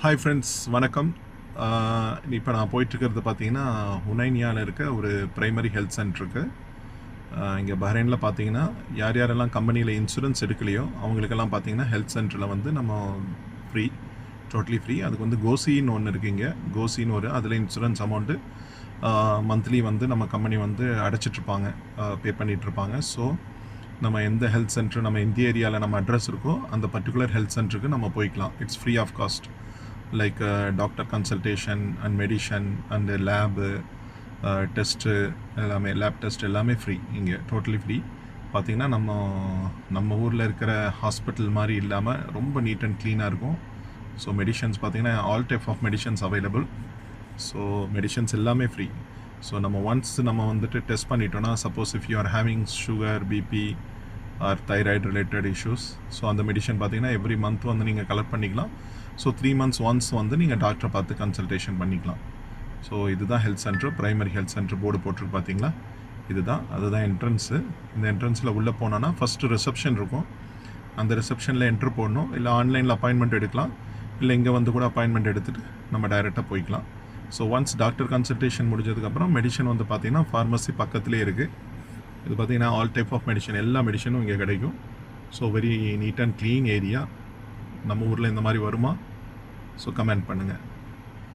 Hi friends, வணக்கம். இப்போ நான் போயிட்டுருக்கிறது பார்த்தீங்கன்னா ஹுனைனியாவில் இருக்க ஒரு ப்ரைமரி ஹெல்த் சென்டருக்கு. இங்கே பஹ்ரைனில் பார்த்தீங்கன்னா யாரெல்லாம் கம்பெனியில் இன்சூரன்ஸ் எடுக்கலையோ அவங்களுக்கெல்லாம் பார்த்தீங்கன்னா ஹெல்த் சென்டரில் வந்து நம்ம ஃப்ரீ, டோட்டலி ஃப்ரீ. அதுக்கு வந்து கோசின்னு ஒன்று இருக்குது. இங்கே கோசின்னு அதில் இன்சூரன்ஸ் அமௌண்ட்டு மந்த்லி வந்து நம்ம கம்பெனி வந்து அடைச்சிட்ருப்பாங்க, பே பண்ணிகிட்ருப்பாங்க. ஸோ நம்ம எந்த ஹெல்த் சென்டர் நம்ம இந்திய ஏரியாவில் நம்ம அட்ரஸ் இருக்கோ அந்த பர்டிகுலர் ஹெல்த் சென்டருக்கு நம்ம போய்க்கலாம். It's free of cost. Like doctor consultation and medicine and lab test எல்லாமே, லேப் டெஸ்ட் எல்லாமே ஃப்ரீ. இங்கே டோட்டலி ஃப்ரீ. பார்த்திங்கன்னா நம்ம ஊரில் இருக்கிற ஹாஸ்பிட்டல் மாதிரி இல்லாமல் ரொம்ப நீட் அண்ட் க்ளீனாக இருக்கும். ஸோ மெடிஷன்ஸ் பார்த்திங்கன்னா all type of medicines available. So medicines எல்லாமே ஃப்ரீ. ஸோ ஒன்ஸ் நம்ம வந்துட்டு டெஸ்ட் பண்ணிட்டோன்னா, suppose if you are having sugar, BP or thyroid related issues, so அந்த மெடிஷன் பார்த்திங்கன்னா எவ்ரி மந்த் வந்து நீங்கள் கலெக்ட் பண்ணிக்கலாம். ஸோ 3 months ஒன்ஸ் வந்து நீங்கள் டாக்டரை பார்த்து கன்சல்டேஷன் பண்ணிக்கலாம். ஸோ இதுதான் health centre, primary health centre board போட்டிருக்கு பார்த்தீங்களா, அதுதான் என்ட்ரன்ஸு. இந்த என்ட்ரன்ஸில் உள்ளே போனோன்னா ஃபஸ்ட்டு ரிசப்ஷன் இருக்கும். அந்த ரிசப்ஷனில் என்ட்ரு போடணும். இல்லை ஆன்லைனில் அப்பாயின்மெண்ட் எடுக்கலாம், இல்லை இங்கே வந்து கூட அப்பாயின்மெண்ட் எடுத்துகிட்டு நம்ம டைரெக்டாக போய்க்கலாம். ஸோ ஒன்ஸ் டாக்டர் கன்சல்டேஷன் முடிஞ்சதுக்கப்புறம் மெடிஷன் வந்து பார்த்திங்கன்னா ஃபார்மசி பக்கத்துலேயே இருக்குது. இது பார்த்திங்கன்னா ஆல் டைப் ஆஃப் மெடிஷன், எல்லா மெடிஷனும் இங்கே கிடைக்கும். So very neat and clean area. நம்ம ஊரில் இந்த மாதிரி வருமா? ஸோ கமெண்ட் பண்ணுங்கள்.